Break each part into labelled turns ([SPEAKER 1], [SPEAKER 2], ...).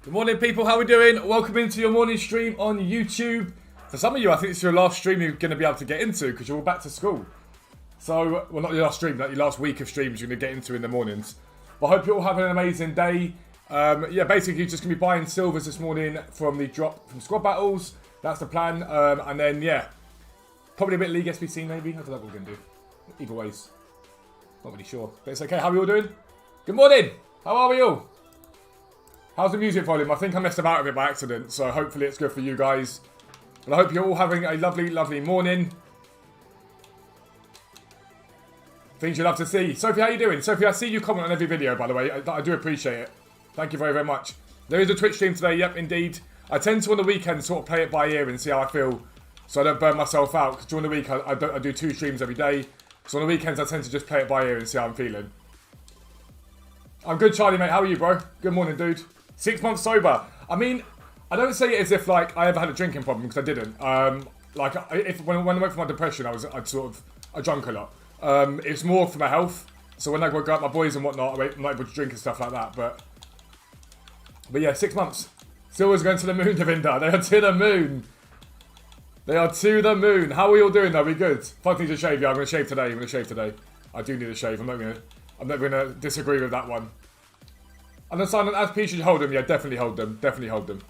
[SPEAKER 1] Good morning, people. How are we doing? Welcome into your morning stream on YouTube. For some of you, I think it's your last stream you're going to be able to get into because you're all back to school. So, well, not your last stream, like your last week of streams you're going to get into in the mornings. But I hope you're all having an amazing day. Yeah, basically, just going to be buying silvers this morning from the drop from squad battles. That's the plan. And then, yeah, probably a bit of League SBC maybe. I don't know what we're going to do. Either ways. Not really sure. But it's okay. How are we all doing? Good morning. How are we all? How's the music volume? I think I messed about with it by accident, so hopefully it's good for you guys. And I hope you're all having a lovely, lovely morning. Things you love to see. Sophie, how you doing? Sophie, I see you comment on every video, by the way. I do appreciate it. Thank you very, very much. There is a Twitch stream today, yep, indeed. I tend to, on the weekend, sort of play it by ear and see how I feel, so I don't burn myself out. Because during the week, I do 2 streams every day. So on the weekends, I tend to just play it by ear and see how I'm feeling. I'm good, Charlie, mate. How are you, bro? Good morning, dude. 6 months sober. I mean, I don't say it as if like I ever had a drinking problem because I didn't. Like when I went for my depression, I drank a lot. It's more for my health. So when I go out with my boys and whatnot, I'm not able to drink and stuff like that. But yeah, 6 months. Still was going to the moon, Devinda. They are to the moon. They are to the moon. How are we all doing though? We good? Fuck, need to shave. Yeah, I'm gonna shave today. I'm gonna shave today. I do need a shave. I'm not gonna disagree with that one. And then Simon, as P should hold them, yeah, definitely hold them. Definitely hold them.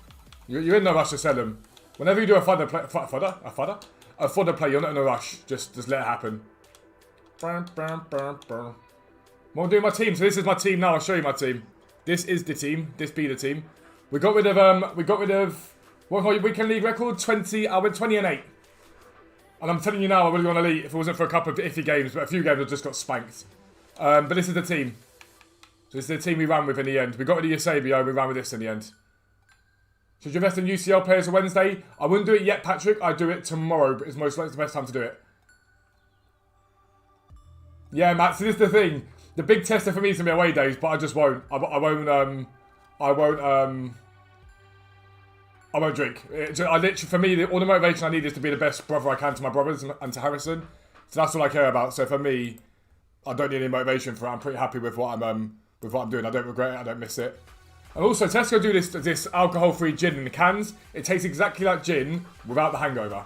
[SPEAKER 1] You're in no rush to sell them. Whenever you do a fodder play, a fodder play, you're not in a rush. Just let it happen. Well, I'm doing my team. So this is my team now. I'll show you my team. This is the team. This be the team. We got rid of what was my weekend league record? 20. I went 20 and 8. And I'm telling you now, I would have gone elite if it wasn't for a couple of iffy games, but a few games I just got spanked. But this is the team. So this is the team we ran with in the end. We got rid of Eusebio, we ran with this in the end. Should you invest in UCL players on Wednesday? I wouldn't do it yet, Patrick. I'd do it tomorrow, but it's most likely the best time to do it. Yeah, Matt, so this is the thing. The big tester for me is going to be away days, but I just won't. I won't drink. For me, all the motivation I need is to be the best brother I can to my brothers and to Harrison. So that's all I care about. So for me, I don't need any motivation for it. I'm pretty happy with what I'm doing. I don't regret it. I don't miss it. And also, Tesco do this alcohol-free gin in the cans. It tastes exactly like gin without the hangover.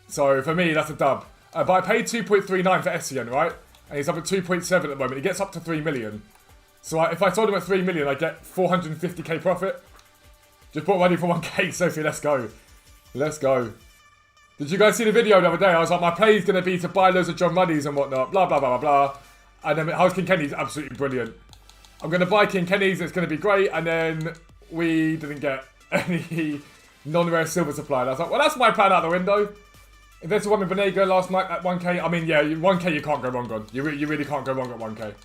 [SPEAKER 1] So for me, that's a dub. But I paid 2.39 for Essien, right? And he's up at 2.7 at the moment. He gets up to 3 million. So if I sold him at 3 million, I get 450k profit. Just bought money for 1k, Sophie. Let's go. Let's go. Did you guys see the video the other day? I was like, my play is going to be to buy loads of John Ruddy's and whatnot. Blah, blah, blah, blah, blah. And then House King Kenny's absolutely brilliant. I'm going to buy King Kenny's. It's going to be great. And then we didn't get any non-rare silver supply. And I was like, well, that's my plan out the window. Invested one with Benego last night at 1k. I mean, yeah, 1k you can't go wrong on. You really can't go wrong at 1k.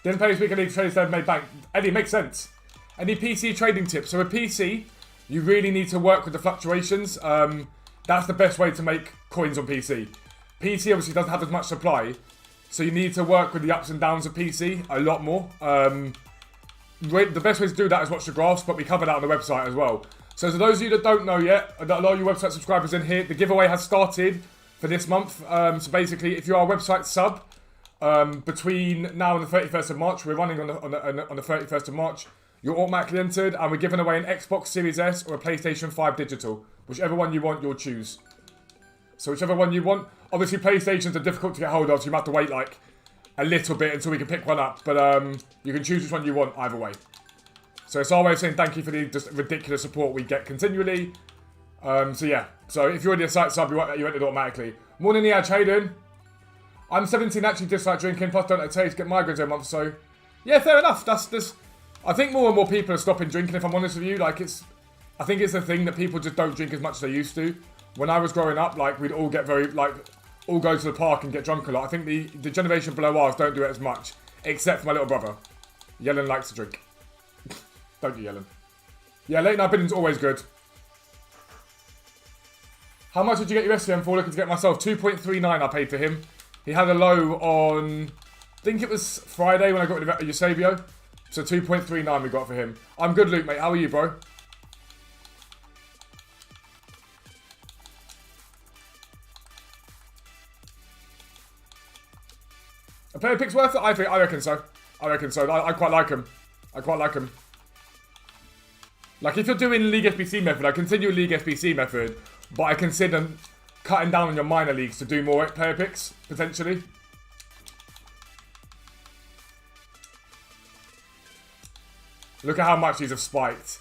[SPEAKER 1] Didn't pay his weekend league trades they've made bank. Eddie, makes sense. Any PC trading tips? So a PC... You really need to work with the fluctuations. That's the best way to make coins on PC. PC obviously doesn't have as much supply, so you need to work with the ups and downs of PC a lot more. The best way to do that is watch the graphs, but we cover that on the website as well. So for those of you that don't know yet, a lot of you website subscribers in here, the giveaway has started for this month. So basically, if you are a website sub, between now and the 31st of March, we're running on the 31st of March, you're automatically entered, and we're giving away an Xbox Series S or a PlayStation 5 digital. Whichever one you want, you'll choose. So whichever one you want. Obviously, PlayStations are difficult to get hold of, so you might have to wait like a little bit until we can pick one up. But you can choose which one you want either way. So it's our way of saying thank you for the just ridiculous support we get continually. So yeah. So if you're already a site sub, you entered automatically. Morning, Niaj. How you doing? I'm 17, actually dislike drinking, plus don't taste, get migraines every month, so... Yeah, fair enough. That's I think more and more people are stopping drinking, if I'm honest with you. Like, I think it's a thing that people just don't drink as much as they used to. When I was growing up, like, we'd all get all go to the park and get drunk a lot. I think the generation below ours don't do it as much, except for my little brother. Yellen likes to drink. Don't you, Yellen? Yeah, late night bidding's always good. How much did you get your SCM for? Looking to get myself 2.39 I paid for him. He had a low on, I think it was Friday when I got rid of Eusebio. So 2.39 we got for him. I'm good, Luke, mate. How are you, bro? A player pick's worth it? I reckon so. I reckon so. I quite like him. I quite like him. Like, if you're doing League SBC method, I continue League SBC method, but I consider cutting down on your minor leagues to do more player picks, potentially. Look at how much these have spiked.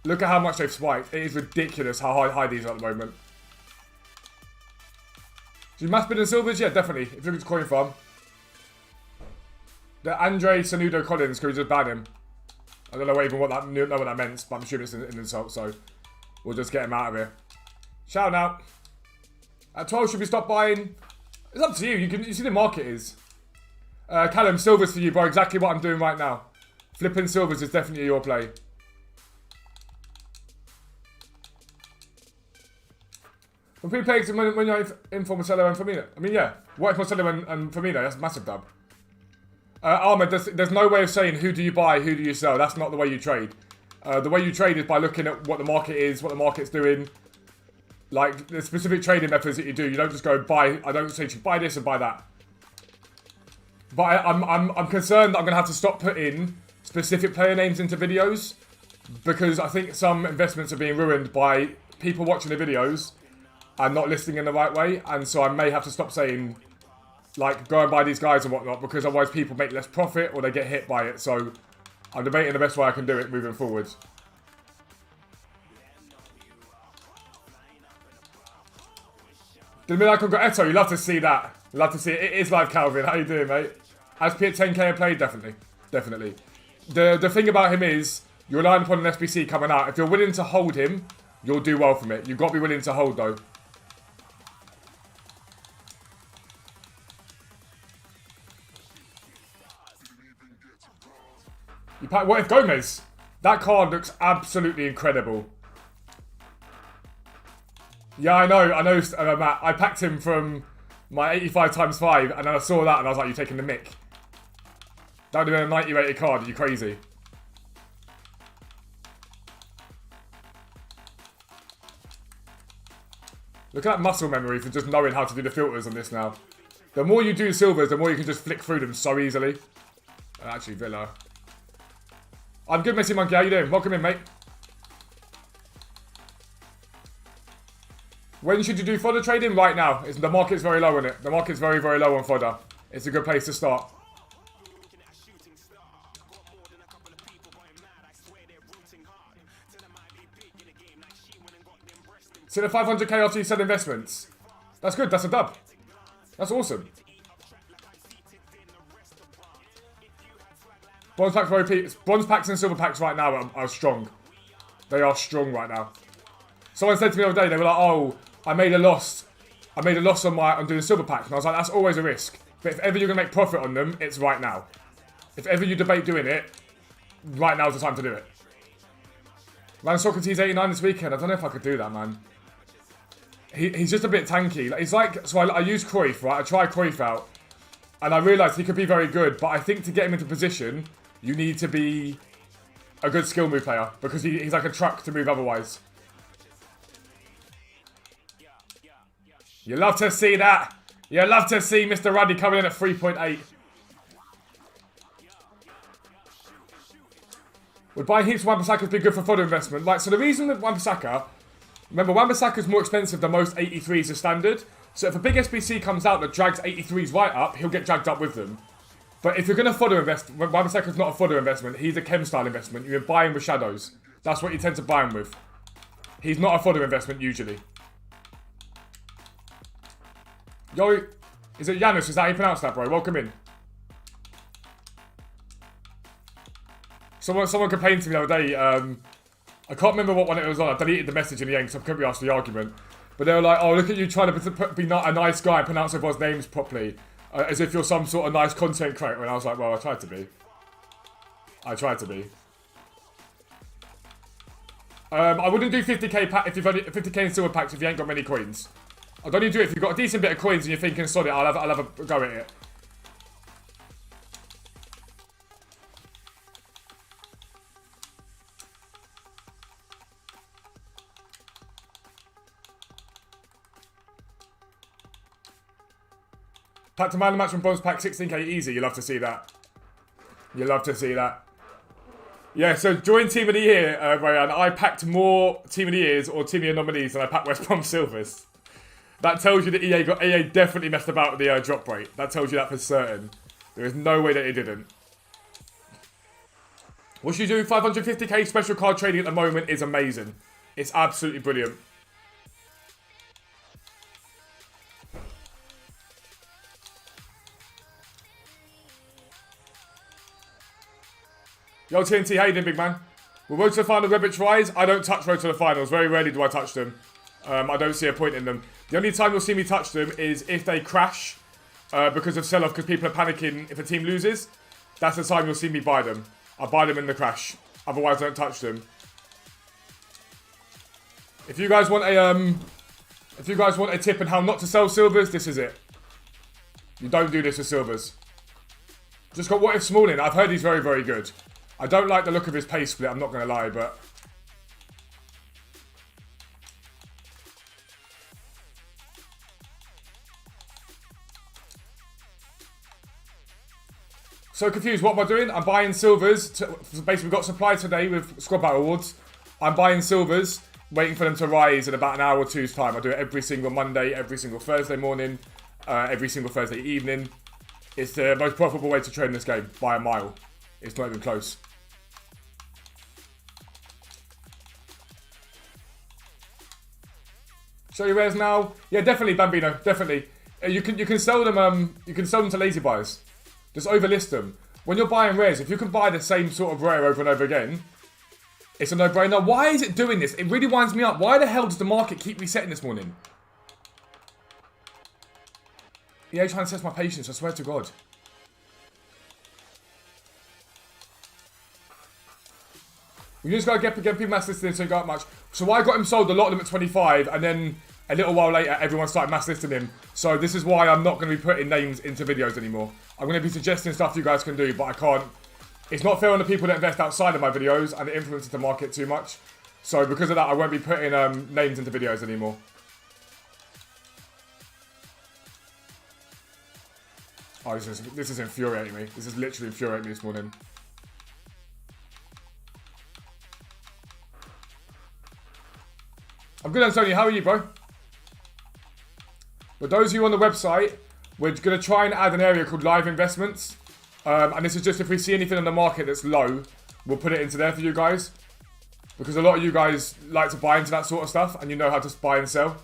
[SPEAKER 1] Look at how much they've spiked. It is ridiculous how high these are at the moment. Do you mass bid in silvers? Yeah, definitely. If you're looking to coin farm. The Andre Sanudo Collins, can we just ban him? I don't know even what that meant, but I'm assuming it's an insult, so we'll just get him out of here. Shout out. At 12, should we stop buying? It's up to you. You see the market is. Callum, silvers for you, bro. Exactly what I'm doing right now. Flipping silvers is definitely your play. When people play when you're in for Marcelo and Firmino. I mean, yeah. What if Marcelo and Firmino? That's a massive dub. Ahmed, there's no way of saying who do you buy, who do you sell. That's not the way you trade. The way you trade is by looking at what the market is, what the market's doing. Like, the specific trading methods that you do. You don't just go buy, I don't say to buy this and buy that. But I'm concerned that I'm going to have to stop putting specific player names into videos. Because I think some investments are being ruined by people watching the videos and not listening in the right way. And so I may have to stop saying, like, go and buy these guys and whatnot, because otherwise people make less profit or they get hit by it. So I'm debating the best way I can do it moving forward. Did I got Eto? You love to see that. Love to see it. It is live, Calvin. How you doing, mate? As P at 10k a play, definitely. Definitely. The thing about him is, you're relying upon an SBC coming out. If you're willing to hold him, you'll do well from it. You've got to be willing to hold, though. You pack, what if Gomez? That card looks absolutely incredible. Yeah, I know, Matt. I packed him from my 85 times 5, and then I saw that, and I was like, you're taking the mick. That would have been a 90 rated card. Are you crazy? Look at that muscle memory for just knowing how to do the filters on this now. The more you do silvers, the more you can just flick through them so easily. Actually, Villa. I'm good, Messi Monkey. How you doing? Welcome in, mate. When should you do fodder trading? Right now. The market's very low on it. The market's very, very low on fodder. It's a good place to start. So the 500k after you sell investments. That's good. That's a dub. That's awesome. Bronze packs for OP. Bronze packs and silver packs right now are strong. They are strong right now. Someone said to me the other day, they were like, oh, I made a loss. I made a loss on doing silver packs. And I was like, that's always a risk. But if ever you're going to make profit on them, it's right now. If ever you debate doing it, right now is the time to do it. Ran Socrates 89 this weekend. I don't know if I could do that, man. He's just a bit tanky. He's like, so I use Cruyff, right? I tried Cruyff out. And I realised he could be very good. But I think to get him into position, you need to be a good skill move player. Because he's like a truck to move otherwise. You love to see that. You love to see Mr. Ruddy coming in at 3.8. Would buying heaps of Wan-Bissaka be good for fodder investment? Right, so the reason that Wan-Bissaka... Remember, Wan-Bissaka is more expensive than most 83s as standard. So if a big SBC comes out that drags 83s right up, he'll get dragged up with them. But if you're going to fodder invest... Wan-Bissaka is not a fodder investment. He's a chem-style investment. You're buying with shadows. That's what you tend to buy him with. He's not a fodder investment usually. Yo, is it Janus? Is that how you pronounce that, bro? Welcome in. Someone complained to me the other day. I can't remember what one it was on. I deleted the message in the end because I couldn't be asked the argument. But they were like, oh, look at you trying to be not a nice guy and pronounce everyone's names properly. As if you're some sort of nice content creator. And I was like, well, I tried to be. I tried to be. I wouldn't do 50k pack if you've only 50k in silver packs if you ain't got many coins. I'd only do it if you've got a decent bit of coins and you're thinking, sorry, I'll have a go at it. Pack to man the match from bronze pack 16k easy. You love to see that. You love to see that. Yeah, so join Team of the Year, Ryan. I packed more Team of the Years or Team of the Year nominees than I packed West Brom Silvers. That tells you that EA definitely messed about with the drop rate. That tells you that for certain. There is no way that it didn't. What you do, 550k special card trading at the moment is amazing. It's absolutely brilliant. Yo, TNT, how you doing, big man? Will Road to the Final Rebbitch rise? I don't touch Road to the Finals. Very rarely do I touch them. I don't see a point in them. The only time you'll see me touch them is if they crash because of sell-off, because people are panicking if a team loses. That's the time you'll see me buy them. I buy them in the crash. Otherwise, I don't touch them. If you guys want a tip on how not to sell silvers, this is it. You don't do this with silvers. Just got What If Smalling. I've heard he's very, very good. I don't like the look of his pace split, I'm not going to lie, but... So confused, what am I doing? I'm buying silvers. Basically, we've got supply today with Squad Battle Awards. I'm buying silvers, waiting for them to rise in about an hour or two's time. I do it every single Monday, every single Thursday morning, every single Thursday evening. It's the most profitable way to trade in this game, by a mile. It's not even close. Show your rares now. Yeah, definitely, Bambino. Definitely. You can sell them. You can sell them to lazy buyers. Just overlist them. When you're buying rares, if you can buy the same sort of rare over and over again, it's a no-brainer. Why is it doing this? It really winds me up. Why the hell does the market keep resetting this morning? EA trying to test my patience. I swear to God. We just gotta get people mass listing so you got much. So I got him sold, a lot of them at 25, and then a little while later, everyone started mass listing him. So this is why I'm not going to be putting names into videos anymore. I'm going to be suggesting stuff you guys can do, but I can't. It's not fair on the people that invest outside of my videos, and it influences the market too much. So because of that, I won't be putting names into videos anymore. Oh, this is infuriating me. This is literally infuriating me this morning. I'm good, Antonio. How are you, bro? But those of you on the website, we're going to try and add an area called live investments. And this is just if we see anything on the market that's low, we'll put it into there for you guys. Because a lot of you guys like to buy into that sort of stuff, and you know how to buy and sell.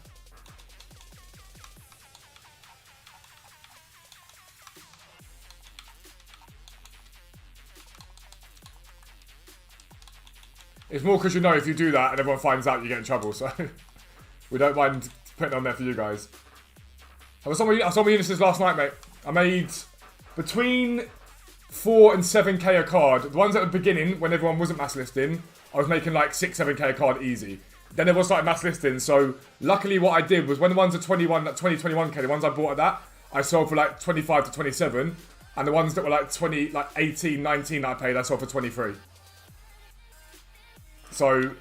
[SPEAKER 1] It's more because you know if you do that and everyone finds out, you get in trouble. So we don't mind putting it on there for you guys. I saw my Unisys last night, mate. I made between 4 and 7k a card. The ones at the beginning, when everyone wasn't mass listing, I was making like 6, 7k a card easy. Then everyone started mass listing. So luckily what I did was when the ones at 20, 21k, the ones I bought at that, I sold for like 25 to 27. And the ones that were like 20, like 18, 19 that I paid, I sold for 23. So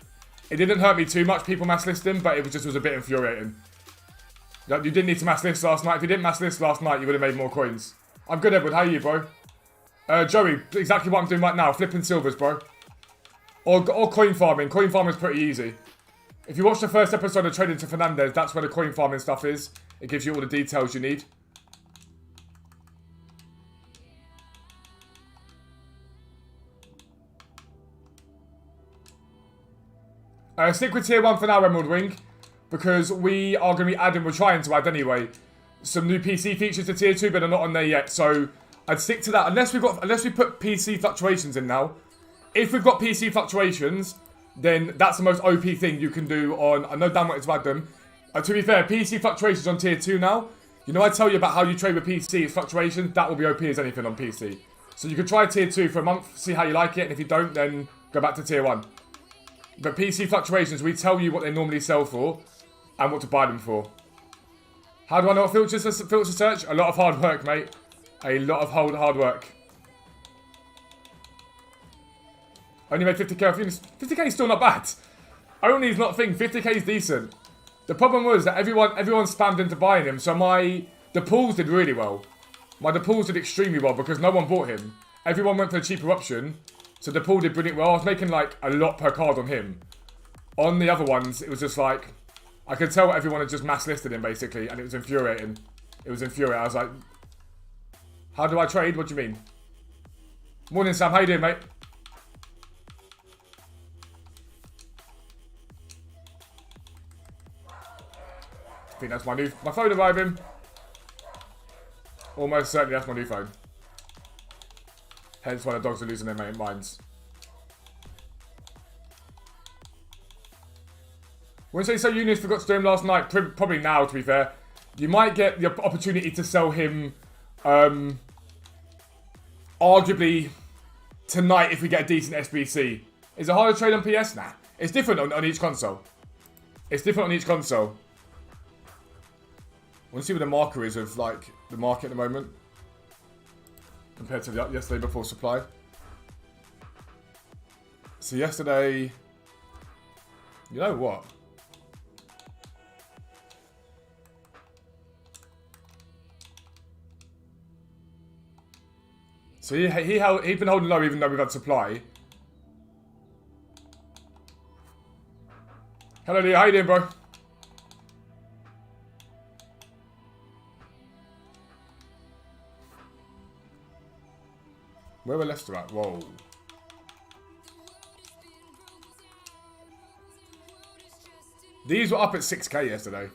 [SPEAKER 1] it didn't hurt me too much, people mass listing, but it was a bit infuriating. You didn't need to mass list last night. If you didn't mass list last night, you would have made more coins. I'm good, Edward. How are you, bro? Joey, exactly what I'm doing right now. Flipping silvers, bro. Or coin farming. Coin farming is pretty easy. If you watch the first episode of Trading to Fernandez, that's where the coin farming stuff is. It gives you all the details you need. Stick with tier 1 for now, Emerald Wing. Because we are going to be adding, we're trying to add anyway, some new PC features to tier 2, but they're not on there yet. So I'd stick to that unless we put PC fluctuations in now. If we've got PC fluctuations, then that's the most OP thing you can do on. I know Dan wanted to add them. To be fair, PC fluctuations on tier 2 now. You know, I tell you about how you trade with PC fluctuations. That will be OP as anything on PC. So you can try tier 2 for a month, see how you like it, and if you don't, then go back to tier 1. But PC fluctuations, we tell you what they normally sell for and what to buy them for. How do I know what filter search? A lot of hard work, mate. A lot of hard work. Only made 50k. 50k is still not bad. Only is not a thing. 50k is decent. The problem was that everyone spammed into buying him. So the pools did really well. The pools did extremely well because no one bought him. everyone went for a cheaper option. So the pool did brilliant well. I was making like a lot per card on him. On the other ones, it was just like, I could tell everyone had just mass listed him basically, and it was infuriating. It was infuriating. I was like, how do I trade? What do you mean? Morning, Sam. How you doing, mate? I think that's my phone arriving. Almost certainly that's my new phone. Hence why the dogs are losing their minds. When you say Eunice forgot to do him last night, probably now to be fair. You might get the opportunity to sell him arguably tonight if we get a decent SBC. Is it harder to trade on PS? Nah. It's different on each console. It's different on each console. I want to see what the marker is of like the market at the moment compared to yesterday before supply. So yesterday, you know what? So he'd been holding low even though we've had supply. Hello Lee, how you doing, bro? Where were Leicester at? Whoa. These were up at 6k yesterday.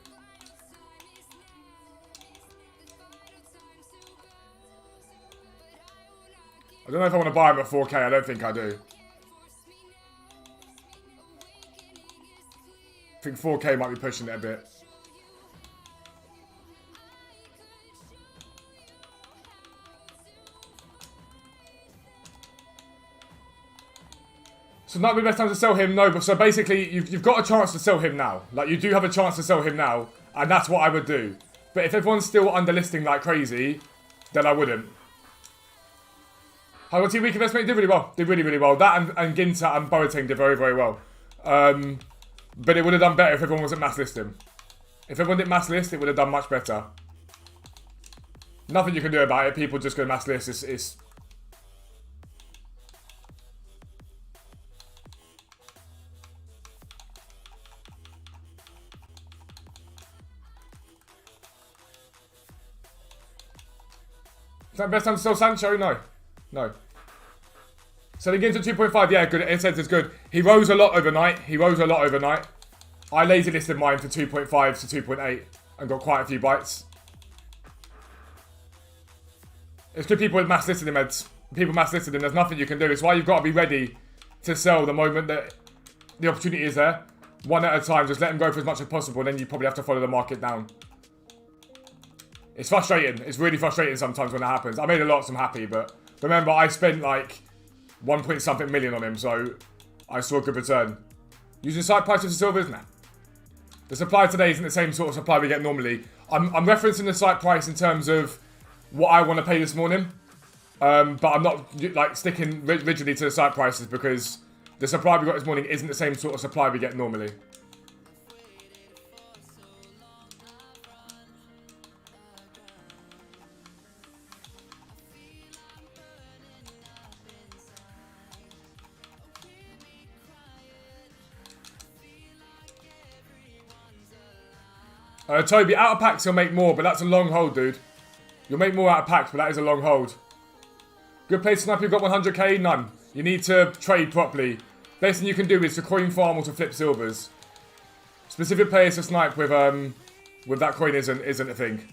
[SPEAKER 1] I don't know if I want to buy them at 4k. I don't think I do. I think 4k might be pushing it a bit. So not the best time to sell him, no. But so basically, you've got a chance to sell him now. Like you do have a chance to sell him now, and that's what I would do. But if everyone's still underlisting like crazy, then I wouldn't. How about Week Investment? Did really well. Did really, really well. That and Ginter and Boateng did very, very well. But it would have done better if everyone wasn't mass listing. If everyone didn't mass list, it would have done much better. Nothing you can do about it. People just go mass list. It's Is that the best time to sell Sancho? No. No. Selling into 2.5, yeah, good. It says it's good. He rose a lot overnight. I lazy listed mine for 2.5 to 2.8 and got quite a few bites. It's good people mass listed him, Eds. People mass listed him. There's nothing you can do. It's why you've got to be ready to sell the moment that the opportunity is there. One at a time. Just let him go for as much as possible. Then you probably have to follow the market down. It's frustrating. It's really frustrating sometimes when that happens. I made a lot, so I'm happy, but remember, I spent like 1 point something million on him, so I saw a good return. Using site prices for silver, isn't it? The supply today isn't the same sort of supply we get normally. I'm referencing the site price in terms of what I want to pay this morning, but I'm not like sticking rigidly to the site prices because the supply we got this morning isn't the same sort of supply we get normally. Toby, out of packs you'll make more, but that's a long hold, dude. You'll make more out of packs, but that is a long hold. Good place to snipe, you've got 100k? None. You need to trade properly. Best thing you can do is to coin farm or to flip silvers. Specific players to snipe with that coin isn't a thing.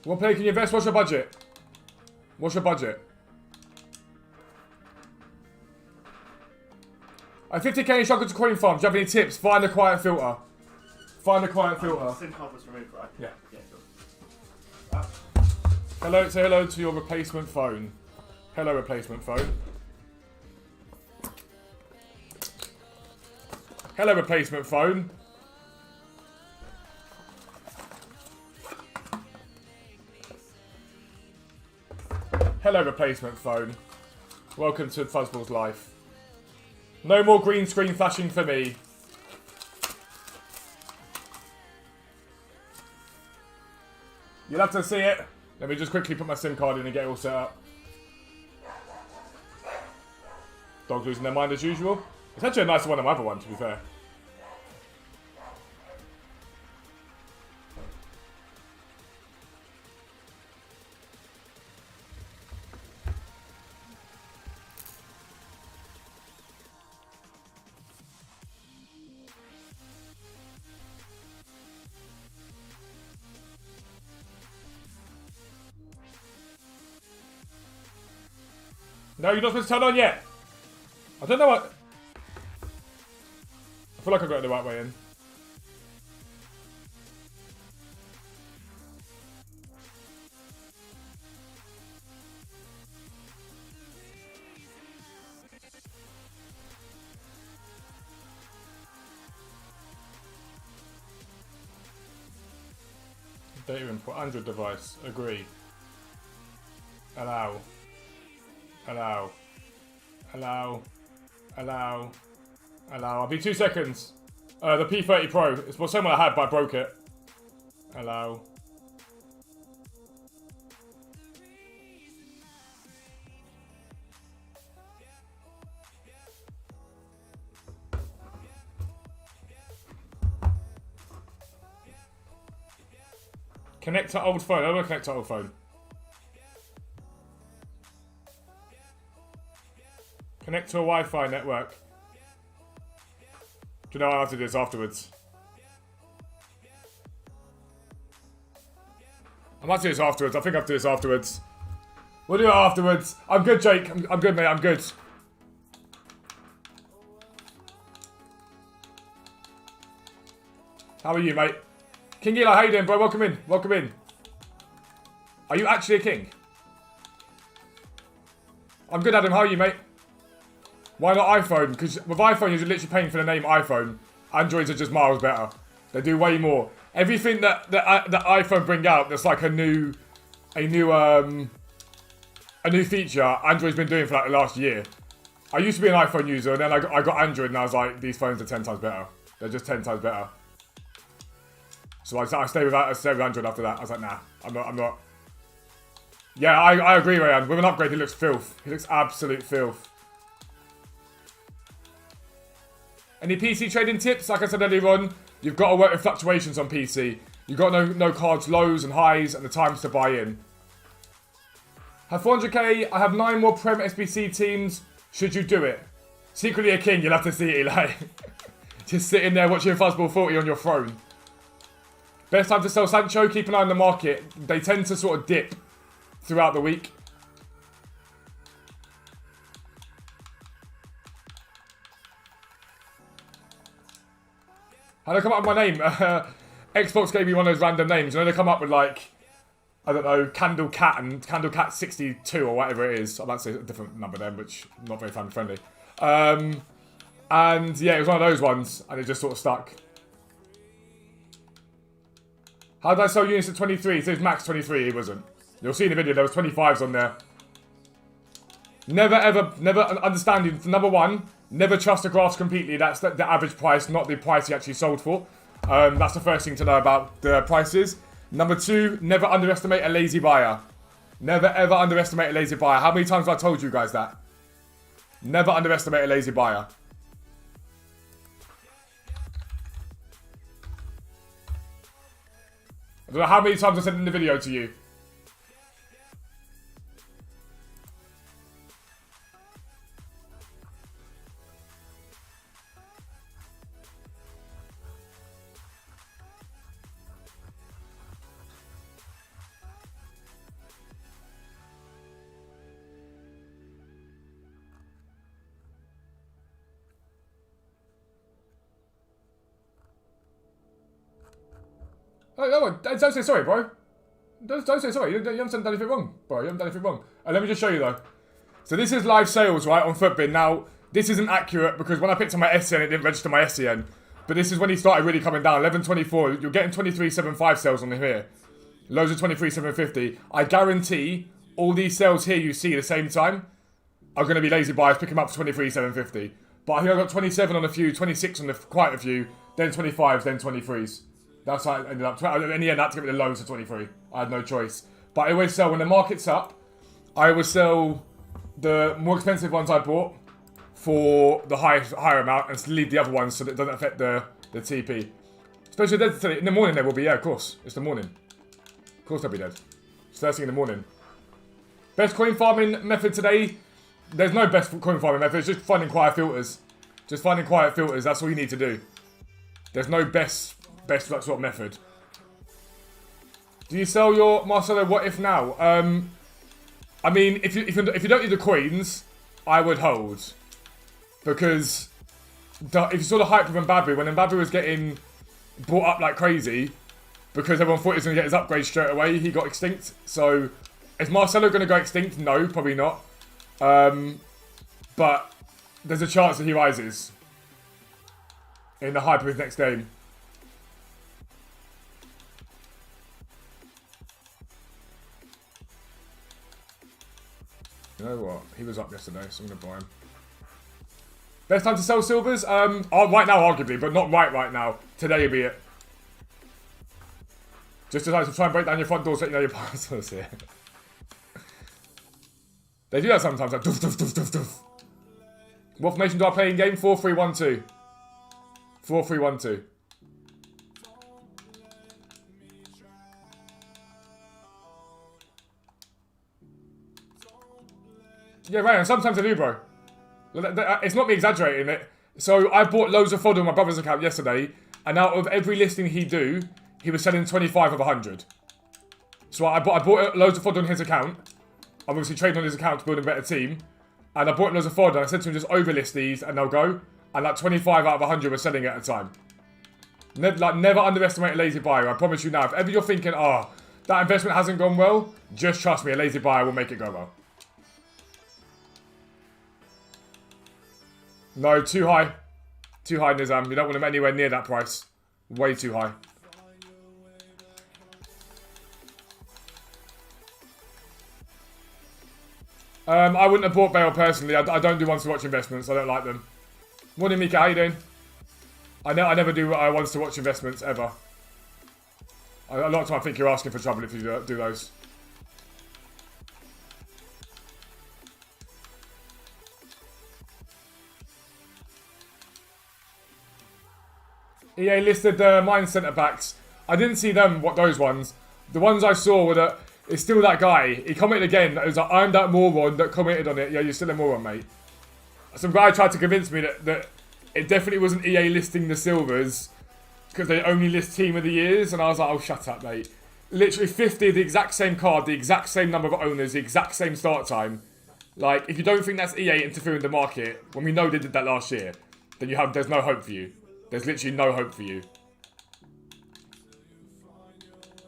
[SPEAKER 1] What player can you invest? What's your budget? What's your budget? At 50k and struggle to coin farm. Do you have any tips? Find a quiet filter. Find a quiet filter.
[SPEAKER 2] SIM card was removed, right?
[SPEAKER 1] Yeah.
[SPEAKER 2] Yeah, cool.
[SPEAKER 1] Hello, say hello to your replacement phone. Hello, replacement phone. Hello, replacement phone. Hello, replacement phone. Welcome to Fuzzball's life. No more green screen flashing for me. You'll have to see it. Let me just quickly put my SIM card in and get it all set up. Dogs losing their mind as usual. It's actually a nicer one than my other one, to be fair. No, you're not supposed to turn on yet. I don't know what... I feel like I got it the right way in. Data input, Android device, agree. Allow. Allow. Allow. Allow. Allow. I'll be 2 seconds. The P30 Pro. It's someone I had, but I broke it. Allow. Connect to old phone. I don't want to connect to old phone. Connect to a Wi-Fi network. Do you know I have to do this afterwards? I might do this afterwards. I think I have to do this afterwards. We'll do it afterwards. I'm good, Jake. I'm good, mate. I'm good. How are you, mate? King Eli, how you doing, bro? Welcome in. Welcome in. Are you actually a king? I'm good, Adam. How are you, mate? Why not iPhone? Because with iPhone, you're literally paying for the name iPhone. Androids are just miles better. They do way more. Everything that iPhone bring out, that's like a new feature. Android's been doing for like the last year. I used to be an iPhone user, and then I got Android, and I was like, these phones are 10 times better. They're just 10 times better. So I stayed with Android after that. I was like, nah, I'm not. Yeah, I agree, Rayan. With an upgrade, he looks filth. He looks absolute filth. Any PC trading tips? Like I said earlier on, you've got to work with fluctuations on PC. You've got to know cards lows and highs and the times to buy in. Have 400k. I have 9 more Prem SBC teams. Should you do it? Secretly a king. You'll have to see it, Eli. Just sitting there watching Fuzzball40 on your throne. Best time to sell Sancho. Keep an eye on the market. They tend to sort of dip throughout the week. How did I come up with my name? Xbox gave me one of those random names. You know, they come up with like, I don't know, Candle Cat and Candle Cat 62 or whatever it is. I might say a different number then, which not very family friendly. And yeah, it was one of those ones, and it just sort of stuck. How did I sell units at 23? It says max 23. It wasn't. You'll see in the video there was 25s on there. Never understanding. Number one, never trust the graphs completely. That's the average price, not the price he actually sold for. That's the first thing to know about the prices. Number two, never underestimate a lazy buyer. Never ever underestimate a lazy buyer. How many times have I told you guys that? Never underestimate a lazy buyer. I don't know how many times I said in the video to you. Oh, don't say sorry, bro. Don't say sorry. You haven't done anything wrong, bro. You haven't done anything wrong. Let me just show you, though. So this is live sales, right, on Footbin. Now, this isn't accurate because when I picked up my SCN, it didn't register my SCN. But this is when he started really coming down. 11.24. You're getting 23.75 sales on him here. Loads of 23.750. I guarantee all these sales here you see at the same time are going to be lazy buyers picking them up for 23.750. But I think I got 27 on a few, 26 on quite a few, then 25s, then 23s. That's how I ended up. In the end, I had to get rid of loads of 23. I had no choice. But I always sell, when the market's up, I always sell the more expensive ones I bought for the higher amount and leave the other ones so that it doesn't affect the TP. Especially in the morning they will be, yeah, of course. It's the morning. Of course they'll be dead. It's first thing in the morning. Best coin farming method today? There's no best coin farming method, it's just finding quiet filters. Just finding quiet filters, that's all you need to do. There's no best sort of method. Do you sell your Marcelo what if now? I mean, if you don't need the coins, I would hold. Because if you saw the hype of Mbappe, when Mbappe was getting brought up like crazy, because everyone thought he was going to get his upgrade straight away, he got extinct. So, is Marcelo going to go extinct? No, probably not. But there's a chance that he rises in the hype of his next game. You know what? He was up yesterday, so I'm going to buy him. Best time to sell silvers? Right now, arguably, but not right now. Today will be it. Just decided to try and break down your front doors so you know your parcels here. They do that sometimes, like doof, doof, doof, doof, doof. What formation do I play in game? 4-3-1-2. 4-3-1-2. Yeah, right, and sometimes I do, bro. It's not me exaggerating it. So I bought loads of fodder on my brother's account yesterday, and out of every listing he was selling 25 of 100. So I bought loads of fodder on his account. I'm obviously trading on his account to build a better team. And I bought loads of fodder, and I said to him, just overlist these, and they'll go. And like 25 out of 100 were selling at a time. Never underestimate a lazy buyer. I promise you now. If ever you're thinking, oh, that investment hasn't gone well, just trust me, a lazy buyer will make it go well. No, too high. Too high, Nizam. You don't want them anywhere near that price. Way too high. I wouldn't have bought Bale personally. I don't do ones-to-watch investments. I don't like them. Morning, Mika. How you doing? I never do ones-to-watch investments, ever. A lot of time I think you're asking for trouble if you do those. EA listed mine centre backs. I didn't see them. What those ones? The ones I saw were that it's still that guy. He commented again. It was like, I'm that moron that commented on it. Yeah, you're still a moron, mate. Some guy tried to convince me that it definitely wasn't EA listing the silvers because they only list team of the years, and I was like, oh, shut up, mate. Literally 50 of the exact same card, the exact same number of owners, the exact same start time. Like, if you don't think that's EA interfering with the market, when we know they did that last year, then there's no hope for you. There's literally no hope for you.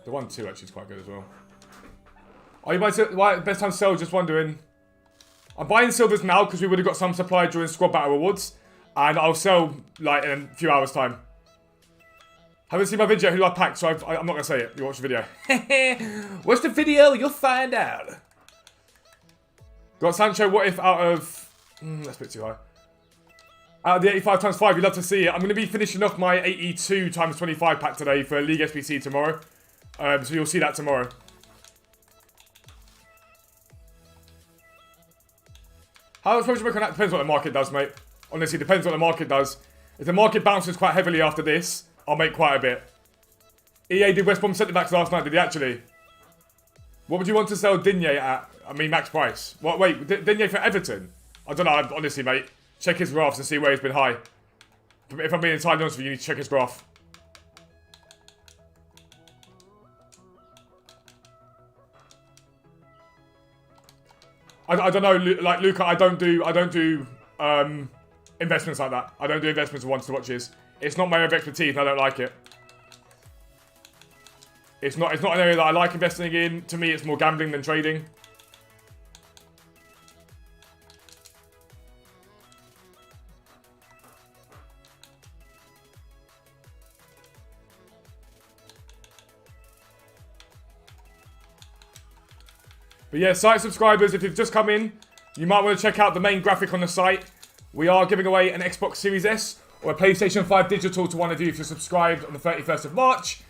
[SPEAKER 1] The 1-2 actually is quite good as well. Are you buying best time to sell? Just wondering. I'm buying silvers now because we would have got some supply during squad battle rewards. And I'll sell like in a few hours time. Haven't seen my video who I packed, so I'm not going to say it. You watch the video. Watch the video, you'll find out. Got Sancho, what if out of... that's a bit too high. Out of the 85 times 5, you'd love to see it. I'm going to be finishing off my 82 times 25 pack today for League SBC tomorrow. So you'll see that tomorrow. How much pressure on that? Depends what the market does, mate. Honestly, depends what the market does. If the market bounces quite heavily after this, I'll make quite a bit. EA did West Brom centre-backs last night, did he actually? What would you want to sell Digne at? I mean, max price. What? Wait, Digne for Everton? I don't know, honestly, mate. Check his graphs and see where he's been high. If I'm being entirely honest with you, you need to check his graph. I don't know, like Luca. I don't do investments like that. I don't do investments of ones-to-watches. It's not my area of expertise, and I don't like it. It's not an area that I like investing in. To me, it's more gambling than trading. But yeah, site subscribers, if you've just come in, you might want to check out the main graphic on the site. We are giving away an Xbox Series S or a PlayStation 5 digital to one of you if you're subscribed on the 31st of March.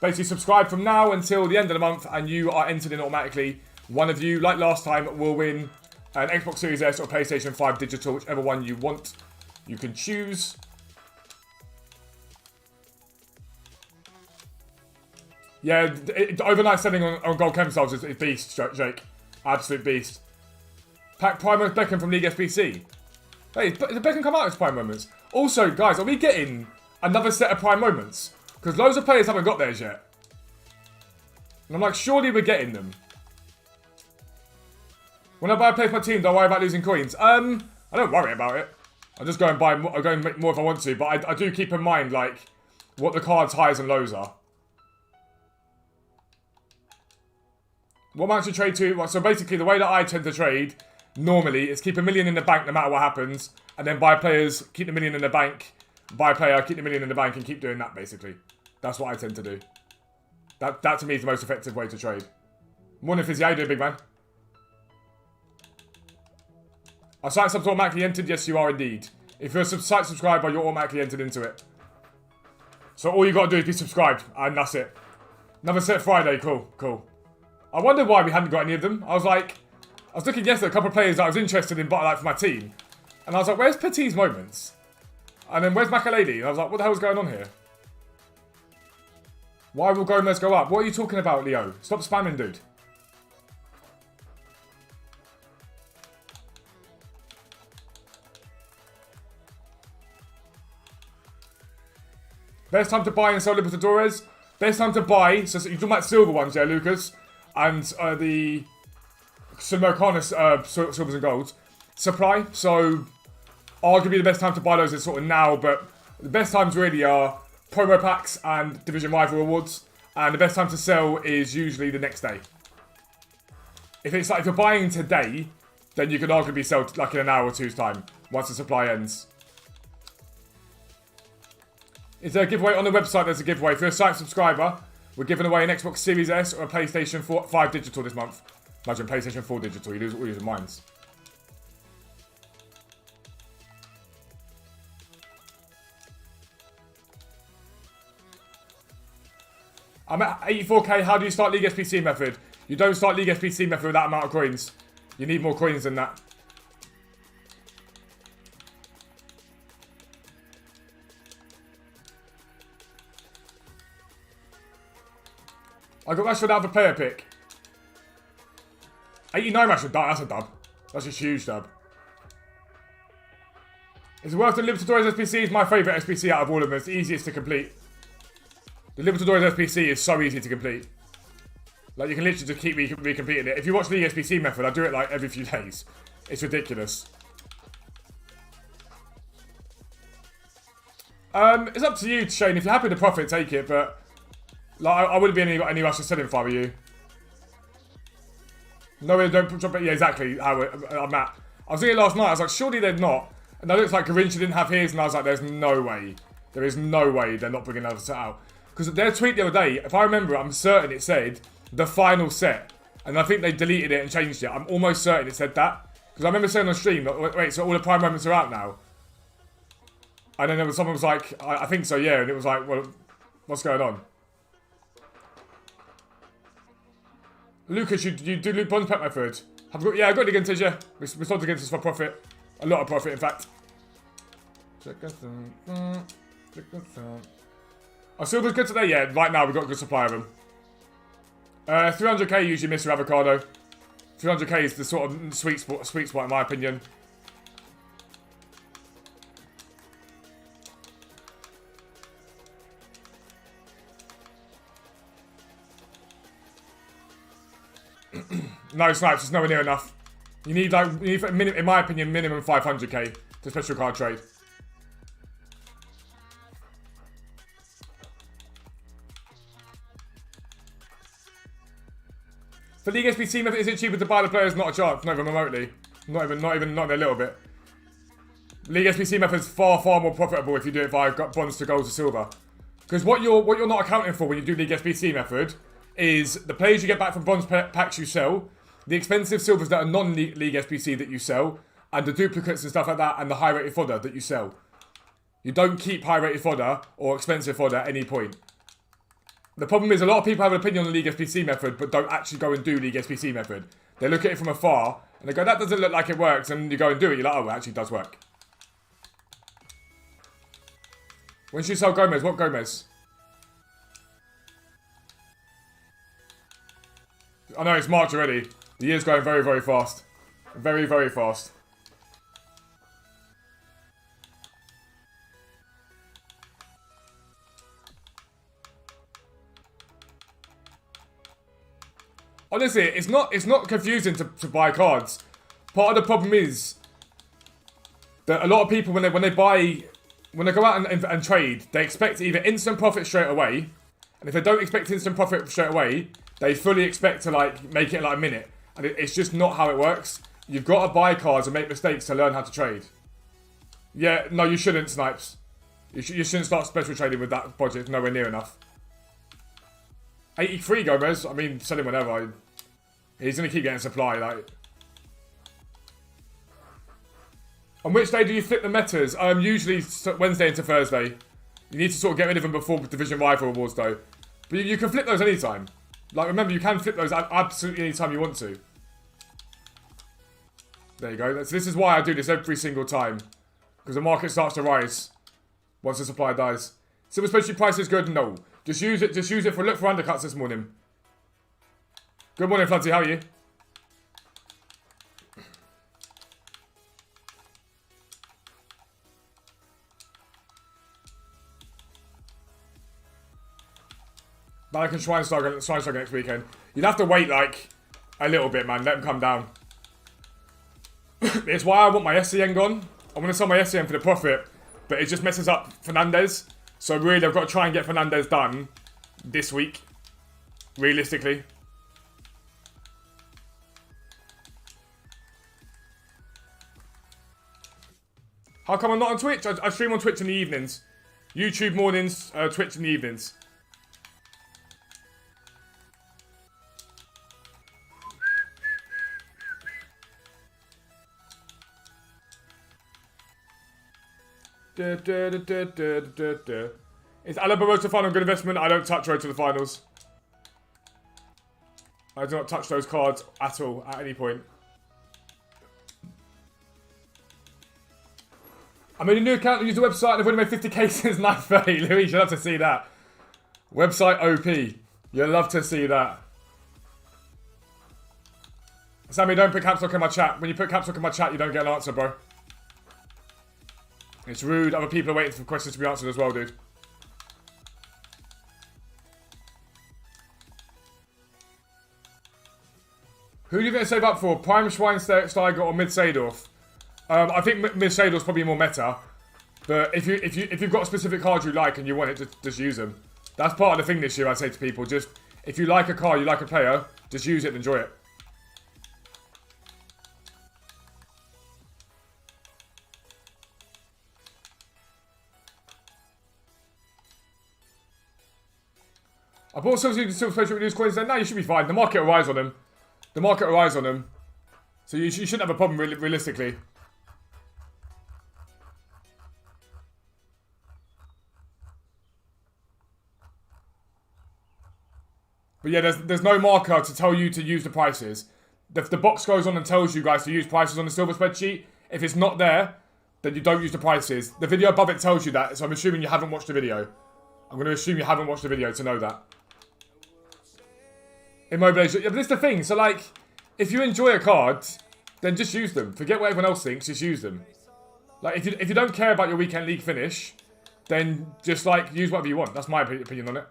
[SPEAKER 1] Basically, subscribe from now until the end of the month and you are entered in automatically. One of you, like last time, will win an Xbox Series S or PlayStation 5 digital, whichever one you want. You can choose. Yeah, overnight selling on gold chemicals is beast, Jake. Absolute beast. Pack Primo Beckham from League SBC. Hey, did Beckham come out as Prime Moments? Also, guys, are we getting another set of Prime Moments? Because loads of players haven't got theirs yet. And I'm like, surely we're getting them. When I buy a player for my team, do I worry about losing coins? I don't worry about it. I just go and buy more, I go and make more if I want to. But I do keep in mind, like, what the card's highs and lows are. What amount to trade to? Well, so basically, the way that I tend to trade, normally, is keep $1 million in the bank no matter what happens. And then buy players, keep the $1 million in the bank. Buy a player, keep the $1 million in the bank and keep doing that, basically. That's what I tend to do. That to me, is the most effective way to trade. Morning, Fizzy. How you doing, big man? Are site subs automatically entered? Yes, you are indeed. If you're a site subscriber, you're automatically entered into it. So all you got to do is be subscribed, and that's it. Another set Friday. Cool, cool. I wondered why we hadn't got any of them. I was looking yesterday at a couple of players that I was interested in, but like for my team. And I was like, where's Petit's Moments? And then where's Makalady? And I was like, what the hell is going on here? Why will Gomez go up? What are you talking about, Leo? Stop spamming, dude. Best time to buy and sell Libertadores? Best time to buy, so you're talking about silver ones, yeah, Lucas? And the Sudamericana silvers and golds. Supply, so arguably the best time to buy those is sort of now, but the best times really are promo packs and Division Rival rewards, and the best time to sell is usually the next day. If it's like, if you're buying today, then you could arguably sell like in an hour or two's time, once the supply ends. Is there a giveaway on the website? There's a giveaway. If you're a site subscriber, we're giving away an Xbox Series S or a PlayStation 5 digital this month. Imagine PlayStation 4 digital, you lose all your minds. I'm at 84k. How do you start League SBC method? You don't start League SBC method with that amount of coins. You need more coins than that. I got Rashford out of a player pick. 89 Rashford, that's a dub. That's a huge dub. Is it worth the Libertadores SBC? Is my favourite SBC out of all of them. It's the easiest to complete. The Libertadores SBC is so easy to complete. Like, you can literally just keep recompleting it. If you watch the SBC method, I do it like every few days. It's ridiculous. It's up to you, Shane. If you're happy to profit, take it, but like, I wouldn't be any rush to selling if I were you. No, don't drop it. Yeah, exactly how I'm at. I was thinking last night, I was like, surely they're not. And it looks like Garincha didn't have his, and I was like, there's no way. There is no way they're not bringing another set out. Because their tweet the other day, if I remember, I'm certain it said the final set. And I think they deleted it and changed it. I'm almost certain it said that. Because I remember saying on stream, wait, so all the Prime Moments are out now? And then there was someone was like, I think so, yeah. And it was like, well, what's going on? Lucas, you do Luke Bond's pet method. Yeah, I got it against us, yeah. We sold against us for profit. A lot of profit, in fact. Are silver's good today? Yeah, right now we've got a good supply of them. 300k usually miss your avocado. 300k is the sort of sweet spot in my opinion. No, Snipes, it's nowhere near enough. You need, like, in my opinion, minimum 500k to special card trade. For League SBC method, is it cheaper to buy the players? Not a chance, not even remotely. Not even a little bit. League SBC method is far more profitable if you do it via bonds to gold to silver. Because what you're not accounting for when you do League SBC method is the players you get back from bronze packs you sell, the expensive silvers that are non-league SBC that you sell, and the duplicates and stuff like that, and the high-rated fodder that you sell. You don't keep high-rated fodder or expensive fodder at any point. The problem is a lot of people have an opinion on the League SBC method, but don't actually go and do League SBC method. They look at it from afar, and they go, that doesn't look like it works, and you go and do it, you're like, oh, it actually does work. When should you sell Gomez? What Gomez? I know, it's March already. The year's going very, very fast. Very, very fast. Honestly, it's not confusing to buy cards. Part of the problem is that a lot of people when they go out and trade, they expect either instant profit straight away, and if they don't expect instant profit straight away, they fully expect to like make it in like a minute, and it's just not how it works. You've got to buy cards and make mistakes to learn how to trade. Yeah, no, you shouldn't, Snipes. You shouldn't start special trading with that budget. It's nowhere near enough. 83 Gomez. I mean, sell him whenever. He's gonna keep getting supply. Like, on which day do you flip the metas? Usually Wednesday into Thursday. You need to sort of get rid of them before Division Rival Awards, though. But you can flip those anytime. Like, remember, you can flip those absolutely anytime you want to. There you go. This is why I do this every single time, because the market starts to rise once the supply dies. Silver spreadsheet price is good. No. Just use it. Just use it for look for undercuts this morning. Good morning, Flunty. How are you? Ballack and Schweinsteiger next weekend. You'd have to wait like a little bit, man. Let them come down. It's why I want my SCN gone. I want to sell my SCN for the profit, but it just messes up Fernandez. So really, I've got to try and get Fernandez done this week, realistically. How come I'm not on Twitch? I stream on Twitch in the evenings. YouTube mornings, Twitch in the evenings. Is Alaba Road to the final a good investment? I don't touch Road to the finals. I do not touch those cards at all, at any point. I made a new account to use the website and I've already made 50k since 9:30. Louis, you'll love to see that. Website OP. You'll love to see that. Sammy, don't put caps lock in my chat. When you put caps lock in my chat, you don't get an answer, bro. It's rude. Other people are waiting for questions to be answered as well, dude. Who are you going to save up for? Prime Schweinsteiger or Mid Seedorf? I think Mid Seedorf's probably more meta. But if you've got a specific card you like and you want it, just use them. That's part of the thing this year. I say to people, just if you like a card, you like a player, just use it and enjoy it. I bought some special reduced coins then. No, you should be fine. The market will rise on them. The market will rise on them. So you shouldn't have a problem realistically. But yeah, there's no marker to tell you to use the prices. The box goes on and tells you guys to use prices on the silver spreadsheet. If it's not there, then you don't use the prices. The video above it tells you that, so I'm assuming you haven't watched the video. I'm going to assume you haven't watched the video to know that. Immobilization. Yeah, but this is the thing. So, like, if you enjoy a card, then just use them. Forget what everyone else thinks. Just use them. Like, if you don't care about your weekend league finish, then just, like, use whatever you want. That's my opinion on it.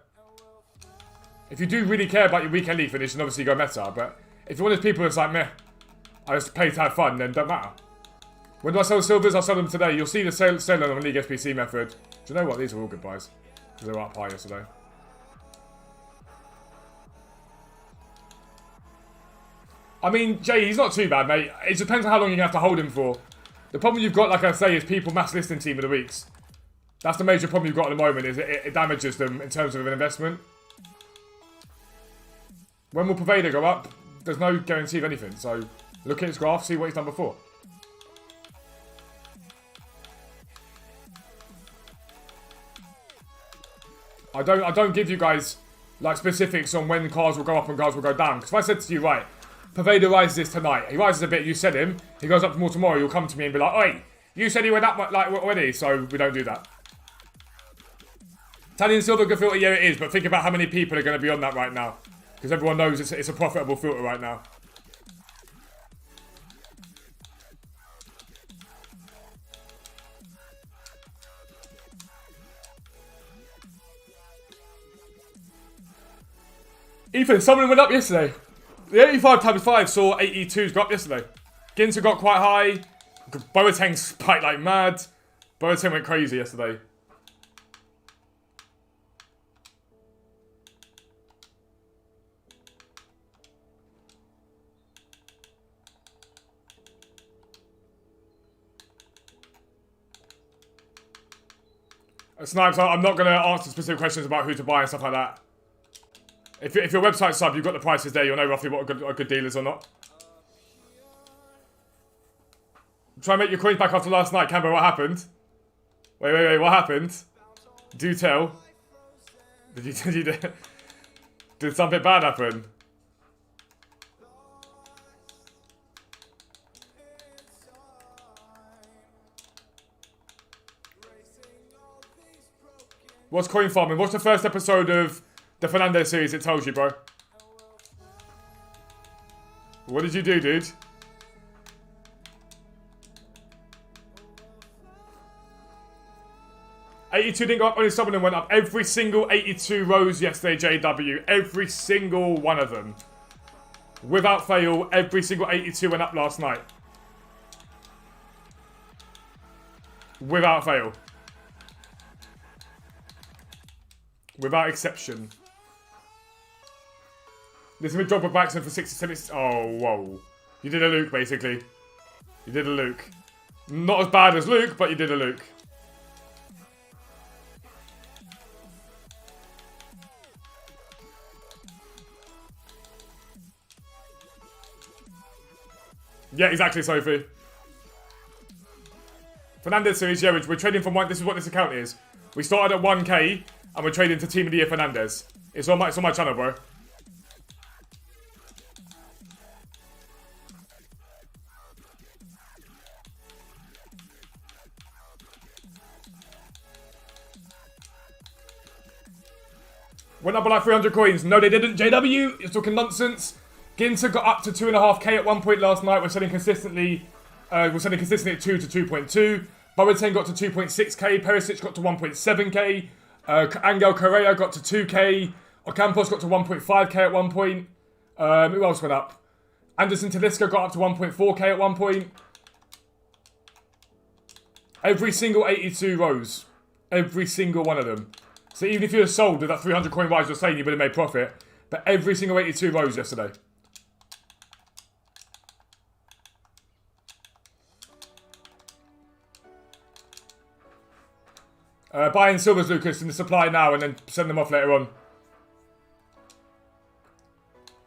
[SPEAKER 1] If you do really care about your weekend league finish, then obviously go meta. But if you're one of those people that's like, meh, I just pay to have fun, then don't matter. When do I sell silvers? I'll sell them today. You'll see the sale on the League SBC method. Do you know what? These are all good buys. Because they were up high yesterday. I mean, Jay, he's not too bad, mate. It depends on how long you're going to have to hold him for. The problem you've got, like I say, is people mass listing team of the weeks. That's the major problem you've got at the moment, is it damages them in terms of an investment. When will Pervader go up? there's no guarantee of anything. So look at his graph, see what he's done before. I don't give you guys like specifics on when cars will go up and cars will go down. Because if I said to you, right, Pervader rises tonight, he rises a bit, you said him, he goes up more tomorrow, you'll come to me and be like, oi, you said he went up like already, so we don't do that. Italian silver good filter, yeah it is, but think about how many people are going to be on that right now. Because everyone knows it's a profitable filter right now. Ethan, someone went up yesterday. The 85 times 5 saw 82s go up yesterday. Ginter got quite high. Boateng spiked like mad. Boateng went crazy yesterday. Snipes, I'm not going to answer specific questions about who to buy and stuff like that. If your website's sub, you've got the prices there, you'll know roughly what a good deal is or not. Try and make your coins back after last night. Camber, what happened? Wait, what happened? Do tell. Did something bad happen? What's coin farming? What's the first episode of the Fernandez series? It tells you, bro. What did you do, dude? $82 didn't go up, only some of them went up. Every single 82 rose yesterday, JW. Every single one of them. Without fail, every single 82 went up last night. Without fail. Without exception. This is a drop of Baxter for 67. Oh, whoa. You did a Luke, basically. You did a Luke. Not as bad as Luke, but you did a Luke. Yeah, exactly, Sophie. Fernandez series, yeah, we're trading from one. This is what this account is. We started at 1k, and we're trading to Team of the Year Fernandez. It's on my channel, bro. Went up by like 300 coins. No, they didn't. JW, you're talking nonsense. Ginter got up to 2.5k at one point last night. We're selling consistently. We're selling consistently at 2 to 2.2. Boateng got to 2.6k. Perisic got to 1.7k. Angel Correa got to 2k. Ocampos got to 1.5k at one point. Who else went up? Anderson Talisca got up to 1.4k at one point. Every single 82 rose. Every single one of them. So even if you had sold with that 300 coin rise you're saying, you would have made profit. But every single 82 rose yesterday. Buying silvers, Lucas, in the supply now and then send them off later on.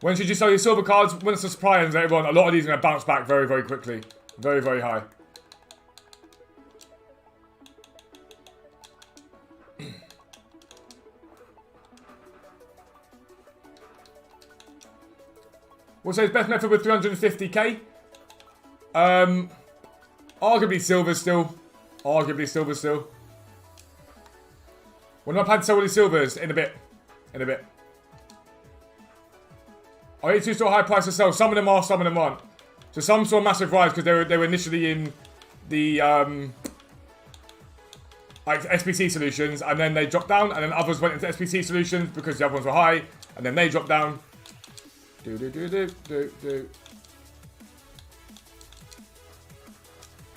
[SPEAKER 1] When should you sell your silver cards? When it's the supply ends later on. A lot of these are going to bounce back very, very quickly. Very, very high. What's his best method with 350k? Arguably silver still. Arguably silver still. When am I planning to sell all these silvers? In a bit. In a bit. Are 82 still high price to sell? Some of them are, some of them aren't. So some saw a massive rise because they were initially in the like SBC solutions, and then they dropped down, and then others went into SBC solutions because the other ones were high, and then they dropped down.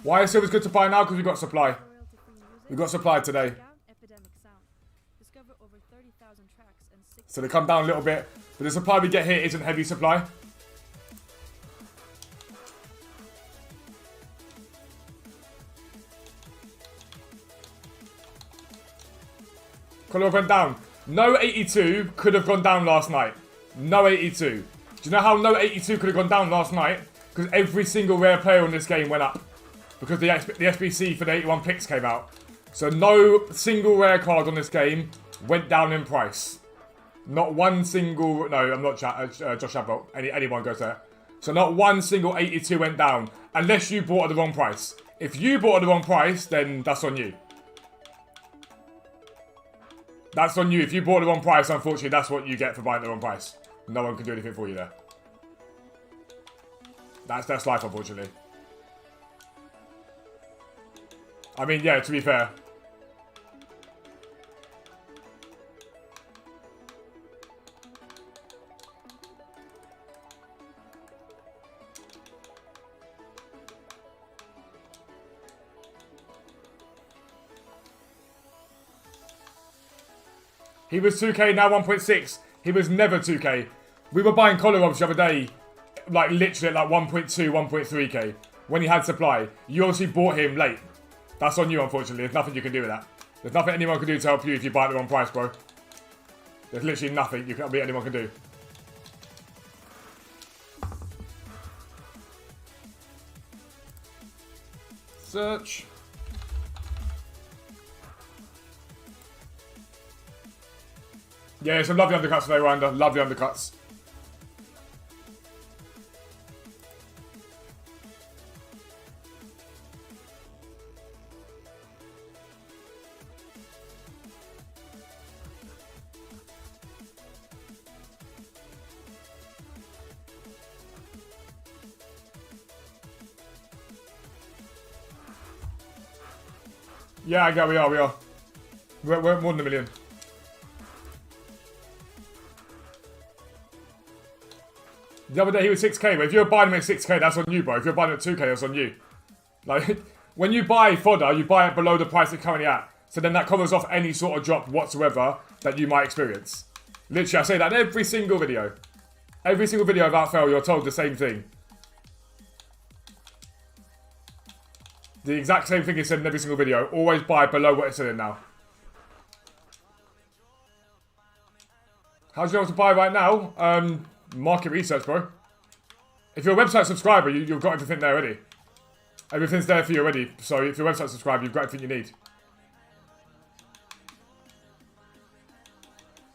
[SPEAKER 1] Why is silver's good to buy now? Because we've got supply. We've got supply today. So they come down a little bit. But the supply we get here isn't heavy supply. Color went down. No 82 could have gone down last night. No 82. Do you know how no 82 could have gone down last night? Because every single rare player on this game went up. Because the SBC for the 81 picks came out. So no single rare card on this game went down in price. Not one single... No, I'm not Josh Abbolt. Anyone goes there. So not one single 82 went down. Unless you bought at the wrong price. If you bought at the wrong price, then that's on you. That's on you. If you bought the wrong price, unfortunately, that's what you get for buying the wrong price. No one can do anything for you there. That's life, unfortunately. I mean, yeah, to be fair. He was 2k, now 1.6. He was never 2k. We were buying collar robs the other day, like literally at like 1.2, 1.3k. When he had supply. You obviously bought him late. That's on you, unfortunately. There's nothing you can do with that. There's nothing anyone can do to help you if you buy at the wrong price, bro. There's literally nothing anyone can do. Search. Yeah, some lovely undercuts today, Randa. Lovely undercuts. Yeah, we are. We're more than a million. The other day he was 6k, but if you're buying him at 6k, that's on you, bro. If you're buying him at 2k, that's on you. Like, when you buy fodder, you buy it below the price it's currently at. So then that covers off any sort of drop whatsoever that you might experience. Literally, I say that in every single video. Every single video about fail, you're told the same thing. The exact same thing is said in every single video. Always buy below what it's selling now. How do you know what to buy right now? Market research, bro. If you're a website subscriber, you've got everything there already. Everything's there for you already. So if you're a website subscriber, you've got everything you need.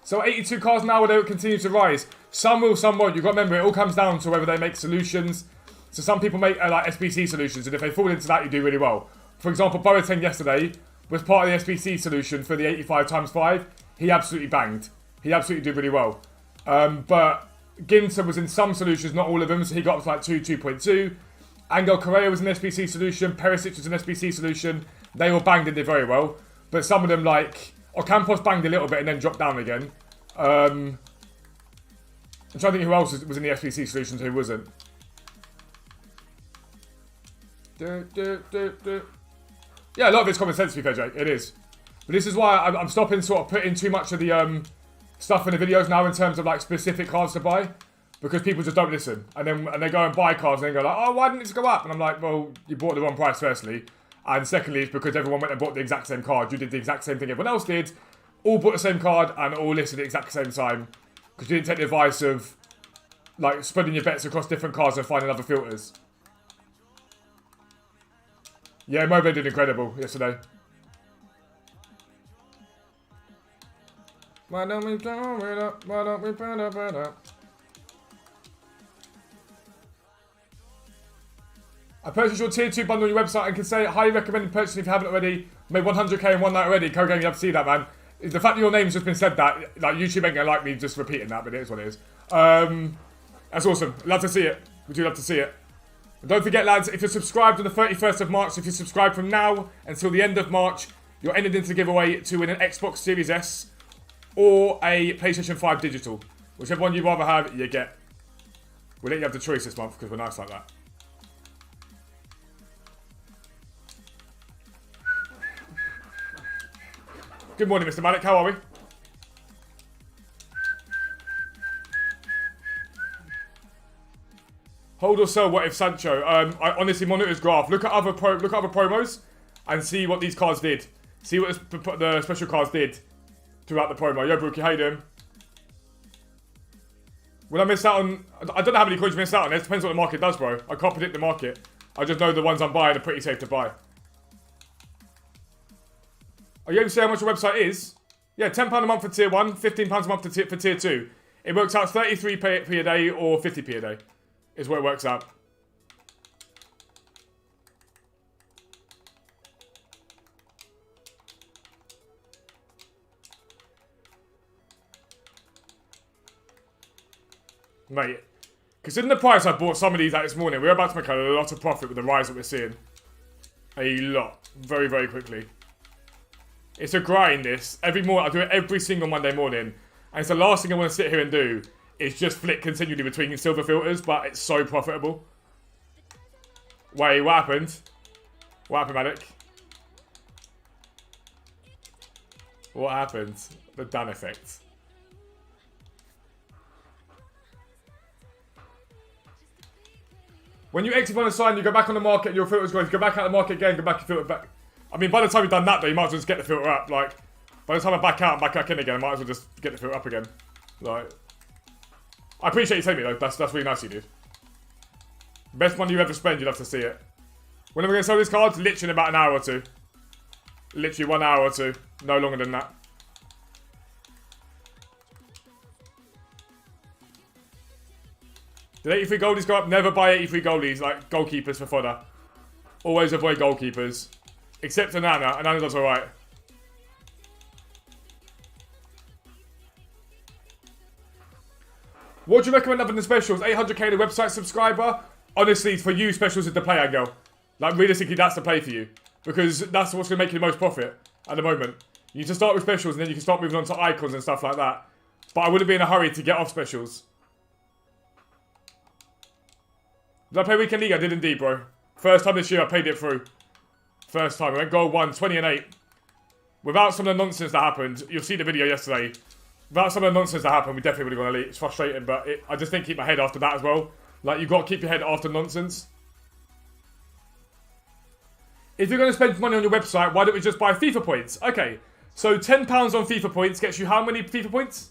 [SPEAKER 1] So 82 cars now, will they continue to rise? Some will, some won't. You've got to remember, it all comes down to whether they make solutions. So some people make like SBC solutions, and if they fall into that, you do really well. For example, Boateng yesterday was part of the SBC solution for the 85 times 5. He absolutely banged. He absolutely did really well. But Ginter was in some solutions, not all of them, so he got up to like 2.2. Angel Correa was an SBC solution. Perisic was an SBC solution. They all banged and did very well. But some of them, like Ocampos, banged a little bit and then dropped down again. I'm trying to think who else was in the SBC solutions who wasn't. Yeah, a lot of it's common sense to be fair, Jake. It is. But this is why I'm stopping sort of putting too much of the stuff in the videos now in terms of like specific cards to buy, because people just don't listen, and they go and buy cards and then go like, oh, why didn't it go up? And I'm like, well, you bought the wrong price firstly, and secondly, it's because everyone went and bought the exact same card. You did the exact same thing everyone else did, all bought the same card and all listed at the exact same time, because you didn't take the advice of like spreading your bets across different cards and finding other filters. Yeah, Mobe did incredible yesterday. Why don't we blow it up? Why don't we burn it up? I purchased your tier 2 bundle on your website and can say highly recommend purchasing if you haven't already. Made 100k in one night already. Kogan, you have to see that, man. The fact that your name's just been said that, like, YouTube ain't gonna like me just repeating that, but it is what it is. That's awesome. Love to see it. We do love to see it. And don't forget, lads, if you're subscribed on the 31st of March, if you're subscribed from now until the end of March, you're entered into the giveaway to win an Xbox Series S or a PlayStation 5 digital. Whichever one you'd rather have, you get. We'll let you have the choice this month because we're nice like that. Good morning, Mr. Malik. How are we? Hold or sell? What if Sancho? I honestly monitor his graph. Look at other promos and see what these cards did. See what the special cards did throughout the promo. Yo, Brookie, how you doing? Will I miss out on... I don't know how many coins you miss out on. It depends what the market does, bro. I can't predict the market. I just know the ones I'm buying are pretty safe to buy. Are you able to say how much your website is? Yeah, £10 a month for tier 1, £15 a month for tier 2. It works out 33p a day or 50p a day. Is what it works out. Mate, considering the price I bought some of these at this morning, we're about to make a lot of profit with the rise that we're seeing. A lot. Very, very quickly. It's a grind, this. Every morning, I do it every single Monday morning. And it's the last thing I want to sit here and do is just flick continually between silver filters, but it's so profitable. Wait, what happened? What happened, Manic? What happened? The Dan effect. When you exit on a sign, you go back on the market and your filter's going. Go back out of the market again, go back and filter back. I mean, by the time you've done that, though, you might as well just get the filter up. Like, by the time I back out and back in again, I might as well just get the filter up again. Like, I appreciate you telling me, though. That's really nice of you, dude. Best money you ever spend, you'd love to see it. When am I going to sell these cards? Literally in about an hour or two. Literally 1 hour or two. No longer than that. Did 83 goldies go up? Never buy 83 goldies, like goalkeepers for fodder. Always avoid goalkeepers. Except Anana. Anana does alright. What do you recommend other than specials? 800k the website subscriber? Honestly, for you, specials is the play angle. Like, realistically, that's the play for you. Because that's what's going to make you the most profit at the moment. You need to start with specials and then you can start moving on to icons and stuff like that. But I wouldn't be in a hurry to get off specials. Did I play Weekend League? I did indeed, bro. First time this year I played it through. First time. I went goal 1, 20 and 8. Without some of the nonsense that happened, you'll see the video yesterday. Without some of the nonsense that happened, we definitely would have gone elite. It's frustrating, but I just didn't keep my head after that as well. Like, you've got to keep your head after nonsense. If you're going to spend money on your website, why don't we just buy FIFA points? Okay, so £10 on FIFA points gets you how many FIFA points?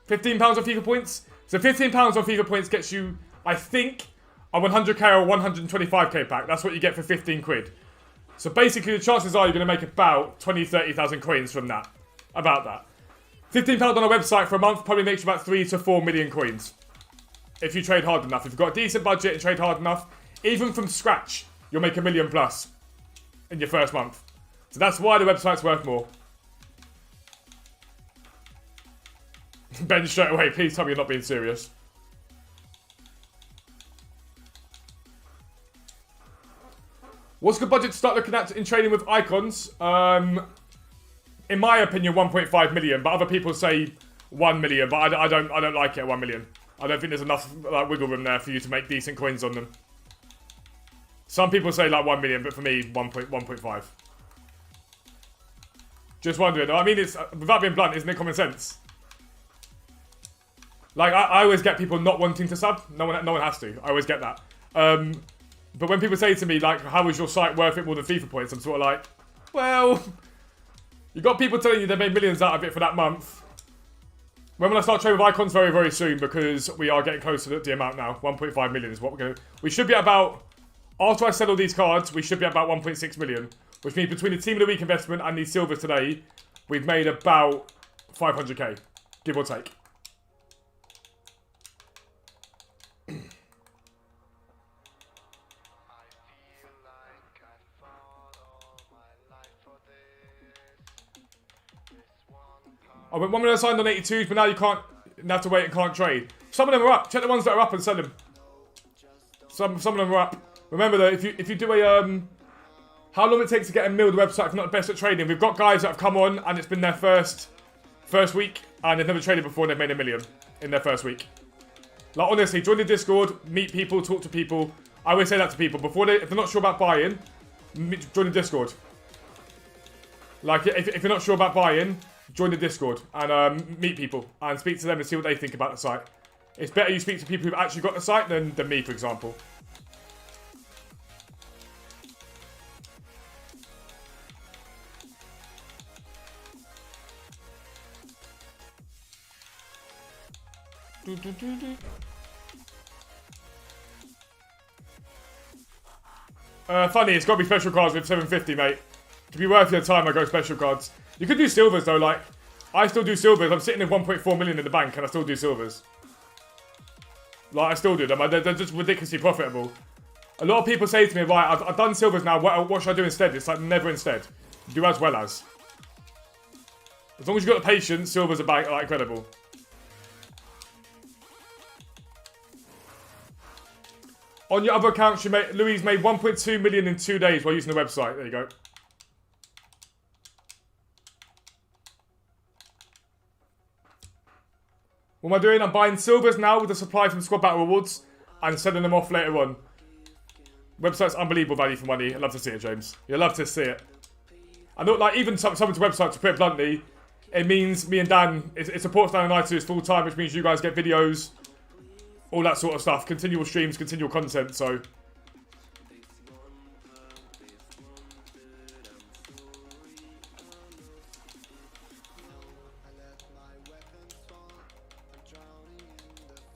[SPEAKER 1] £15 on FIFA points? So £15 on FIFA points gets you, I think, a 100k or 125k pack. That's what you get for 15 quid. So basically, the chances are you're going to make about 20,000-30,000 coins from that. About that. £15 on a website for a month probably makes you about 3 to 4 million coins. If you trade hard enough. If you've got a decent budget and trade hard enough, even from scratch, you'll make $1 million plus in your first month. So that's why the website's worth more. Ben straight away, please tell me you're not being serious. What's a good budget to start looking at in trading with icons? In my opinion, 1.5 million, but other people say 1 million, but I don't like it at 1 million. I don't think there's enough wiggle room there for you to make decent coins on them. Some people say like 1 million, but for me, 1.5. Just wondering. I mean, it's without being blunt, isn't it common sense? Like, I always get people not wanting to sub. No one has to. I always get that. But when people say to me, like, how is your site worth it more than FIFA points? I'm sort of like, well, you got people telling you they made millions out of it for that month. When will I start trading with icons? Very, very soon, because we are getting close to the amount now. 1.5 million is what we're going to... We should be at about... After I sell all these cards, we should be at about 1.6 million. Which means between the Team of the Week investment and these silvers today, we've made about 500k. Give or take. I went 1 million signed on 82s, but now you can't. You have to wait and can't trade. Some of them are up. Check the ones that are up and sell them. Some of them are up. Remember though, if you do a how long it takes to get a mil the website if you're not the best at trading. We've got guys that have come on and it's been their first week and they've never traded before and they've made $1 million in their first week. Like honestly, join the Discord, meet people, talk to people. I always say that to people before if they're not sure about buying, join the Discord. Like if you're not sure about buying, join the Discord and meet people and speak to them and see what they think about the site. It's better you speak to people who've actually got the site than me, for example. Funny, it's got to be special cards with 750, mate. To be worth your time, I go special cards. You could do silvers, though. Like, I still do silvers. I'm sitting with 1.4 million in the bank, and I still do silvers. Like, I still do them. They're just ridiculously profitable. A lot of people say to me, right, I've done silvers now. What should I do instead? It's like, never instead. Do as well as. As long as you've got the patience, silvers are like, incredible. On your other accounts, Louise made 1.2 million in 2 days while using the website. There you go. What am I doing? I'm buying silvers now with the supply from Squad Battle Rewards and sending them off later on. Website's unbelievable value for money. I love to see it, James. You love to see it. I know, like, even some of the websites, to put it bluntly, it means me and Dan, it supports Dan and I to his full time, which means you guys get videos, all that sort of stuff. Continual streams, continual content, so.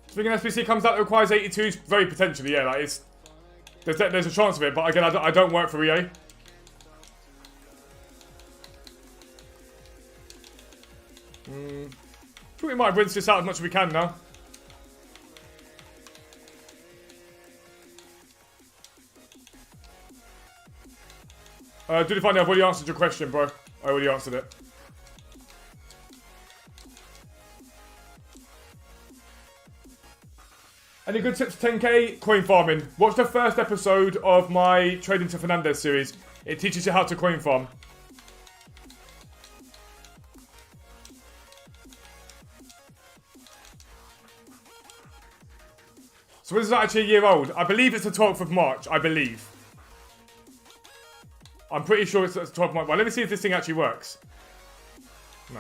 [SPEAKER 1] Speaking of SBC comes out that requires 82s, very potentially, yeah, like it's there's a chance of it, but again, I don't work for EA. I think we might rinse this out as much as we can now. Dude, if I know, I've already answered your question, bro. I already answered it. Any good tips for 10k? Coin farming. Watch the first episode of my Trading to Fernandez series. It teaches you how to coin farm. So this is actually a year old. I believe it's the 12th of March. I believe. I'm pretty sure it's the 12th of March. Well, let me see if this thing actually works. No.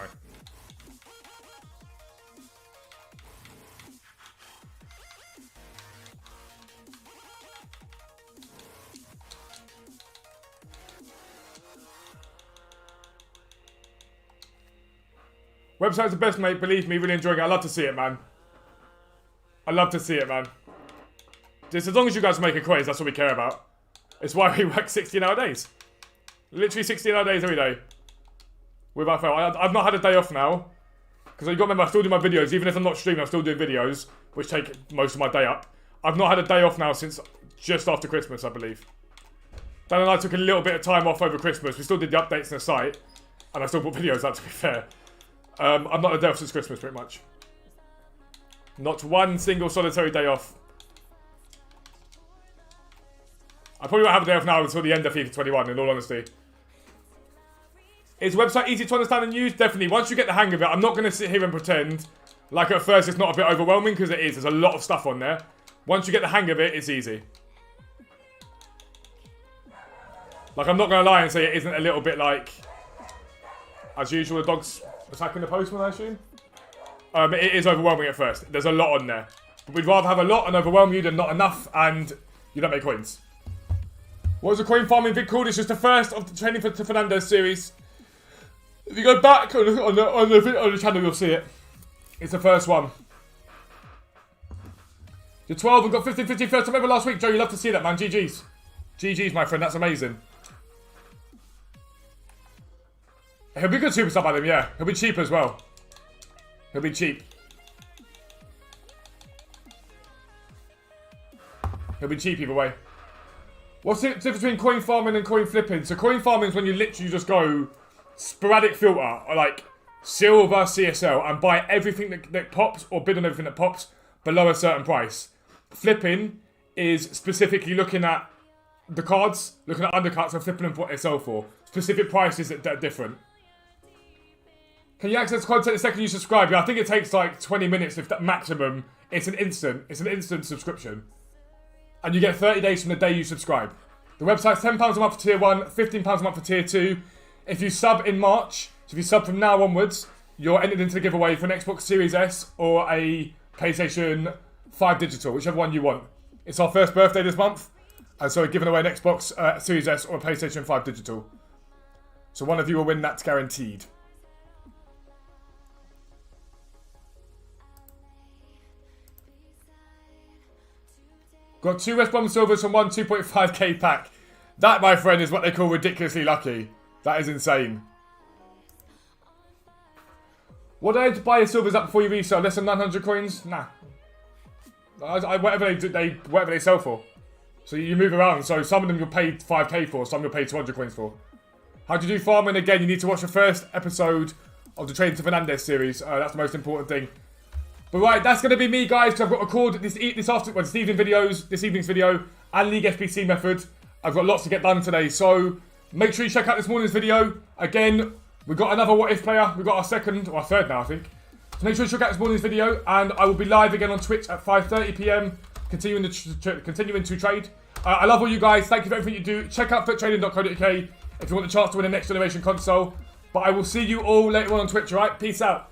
[SPEAKER 1] Website's the best, mate. Believe me, really enjoying it. I love to see it, man. I love to see it, man. Just as long as you guys are making coins, that's what we care about. It's why we work 16-hour days. Literally 16-hour days every day. Without fail. I've not had a day off now. Because you've got to remember, I still do my videos. Even if I'm not streaming, I'm still doing videos. Which take most of my day up. I've not had a day off now since just after Christmas, I believe. Dan and I took a little bit of time off over Christmas. We still did the updates on the site. And I still put videos out, to be fair. I've not had a day off since Christmas, pretty much. Not one single solitary day off. I probably won't have a day off now until the end of FIFA 21, in all honesty. Is the website easy to understand and use? Definitely. Once you get the hang of it, I'm not going to sit here and pretend like at first it's not a bit overwhelming, because it is. There's a lot of stuff on there. Once you get the hang of it, it's easy. Like, I'm not going to lie and say it isn't a little bit like, as usual, the dog's attacking the postman, I assume. It is overwhelming at first. There's a lot on there. But we'd rather have a lot and overwhelm you than not enough, and you don't make coins. What was the coin farming vid called? It's just the first of the Training to Fernandez series. If you go back on the channel, you'll see it. It's the first one. You're 12 and got 15 first time ever last week. Joe, you love to see that, man. GG's. GG's, my friend. That's amazing. He'll be good super sub by them, yeah. He'll be cheap as well. He'll be cheap. He'll be cheap either way. What's the difference between coin farming and coin flipping? So coin farming is when you literally just go sporadic filter, like silver, CSL, and buy everything that pops, or bid on everything that pops below a certain price. Flipping is specifically looking at the cards, looking at undercuts and flipping them for what they sell for. Specific prices that are different. Can you access content the second you subscribe? Yeah, I think it takes like 20 minutes if that maximum. It's an instant subscription. And you get 30 days from the day you subscribe. The website's £10 a month for tier 1, £15 a month for tier 2. If you sub in March, so if you sub from now onwards, you're entered into the giveaway for an Xbox Series S or a PlayStation 5 digital, whichever one you want. It's our first birthday this month, and so we're giving away an Xbox Series S or a PlayStation 5 digital. So one of you will win, that's guaranteed. Got 2 West Brom silvers from one 2.5k pack. That, my friend, is what they call ridiculously lucky. That is insane. What do I have to buy your silvers up before you resell? Less than 900 coins? Nah. Whatever they sell for. So you move around. So some of them you'll pay 5k for, some you'll pay 200 coins for. How do you do farming? Again, you need to watch the first episode of the Trading to Fernandez series. That's the most important thing. But right, that's going to be me, guys. I've got to record this evening's video, and League SBC method. I've got lots to get done today, so make sure you check out this morning's video. Again, we've got another what if player. We've got our second, or our third now, I think. So make sure you check out this morning's video, and I will be live again on Twitch at 5:30 PM, continuing to trade. I love all you guys. Thank you for everything you do. Check out foottrading.co.uk if you want the chance to win a next generation console. But I will see you all later on Twitch, alright? Peace out.